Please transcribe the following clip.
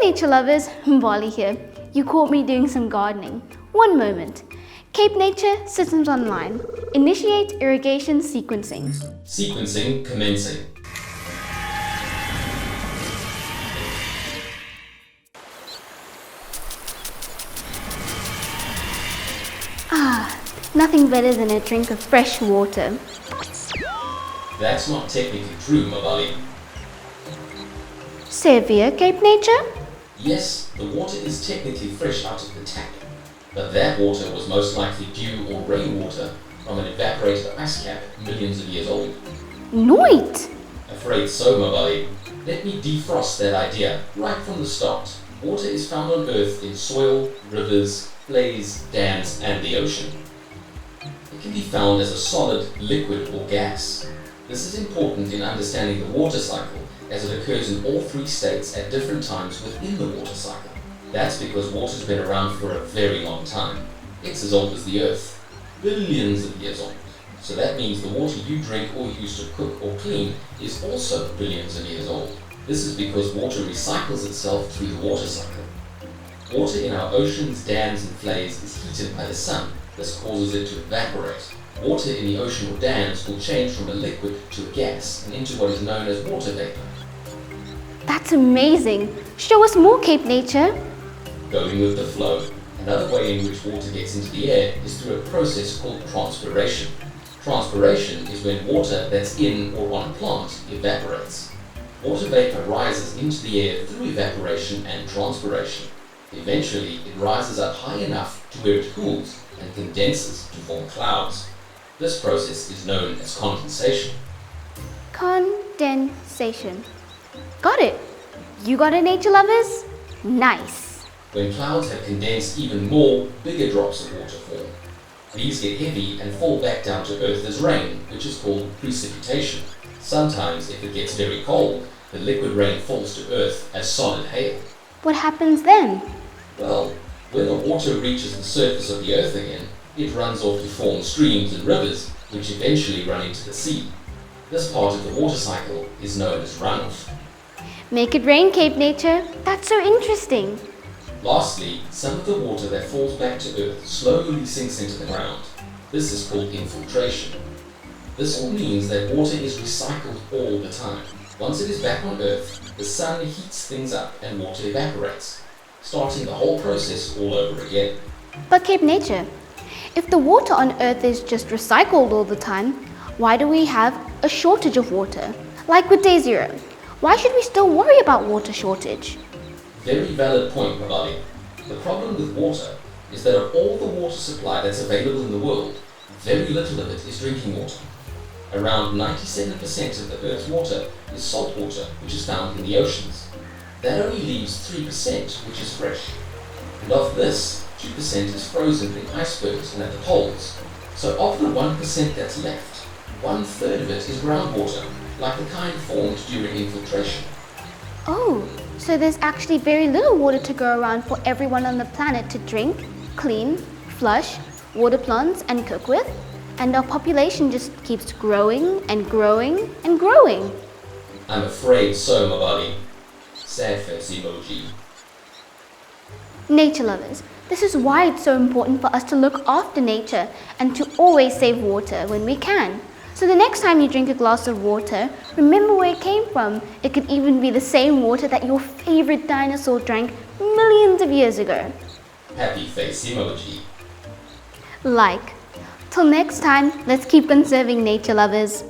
nature lovers, Bali here. You caught me doing some gardening. One moment. Cape Nature Systems Online. Initiate irrigation sequencing. Sequencing commencing. Nothing better than a drink of fresh water. That's not technically true, Mabali. Severe Cape Nature? Yes, the water is technically fresh out of the tap, but that water was most likely dew or rainwater from an evaporated ice cap millions of years old. Nooit! Afraid so, Mabali. Let me defrost that idea right from the start. Water is found on Earth in soil, rivers, lakes, dams, and the ocean. It can be found as a solid, liquid, or gas. This is important in understanding the water cycle, as it occurs in all three states at different times within the water cycle. That's because water's been around for a very long time. It's as old as the Earth, billions of years old. So that means the water you drink or use to cook or clean is also billions of years old. This is because water recycles itself through the water cycle. Water in our oceans, dams, and flays is heated by the sun. This causes it to evaporate. Water in the ocean or dams will change from a liquid to a gas and into what is known as water vapor. That's amazing. Show us more, Cape Nature. Going with the flow, another way in which water gets into the air is through a process called transpiration. Transpiration is when water that's in or on a plant evaporates. Water vapor rises into the air through evaporation and transpiration. Eventually, it rises up high enough to where it cools and condenses to form clouds. This process is known as condensation. Condensation. Got it. You got it, nature lovers? Nice. When clouds have condensed, even more, bigger drops of water form. These get heavy and fall back down to Earth as rain, which is called precipitation. Sometimes, if it gets very cold, the liquid rain falls to Earth as solid hail. What happens then? Well, when the water reaches the surface of the Earth again, it runs off to form streams and rivers, which eventually run into the sea. This part of the water cycle is known as runoff. Make it rain, Cape Nature. That's so interesting. Lastly, some of the water that falls back to Earth slowly sinks into the ground. This is called infiltration. This all means that water is recycled all the time. Once it is back on Earth, the sun heats things up and water evaporates, starting the whole process all over again. But Cape Nature, if the water on Earth is just recycled all the time, why do we have a shortage of water? Like with Day Zero, why should we still worry about water shortage? Very valid point, Mabali. The problem with water is that of all the water supply that's available in the world, very little of it is drinking water. Around 97% of the Earth's water is salt water, which is found in the oceans. That only leaves 3%, which is fresh. And of this, 2% is frozen in icebergs and at the poles. So of the 1% that's left, 1/3 of it is groundwater, like the kind formed during infiltration. Oh, so there's actually very little water to go around for everyone on the planet to drink, clean, flush, water plants, and cook with? And our population just keeps growing and growing and growing. I'm afraid so, Mabali. Sad face emoji. Nature lovers, this is why it's so important for us to look after nature and to always save water when we can. So the next time you drink a glass of water, remember where it came from. It could even be the same water that your favorite dinosaur drank millions of years ago. Happy face emoji. Like. Till next time, let's keep conserving nature lovers.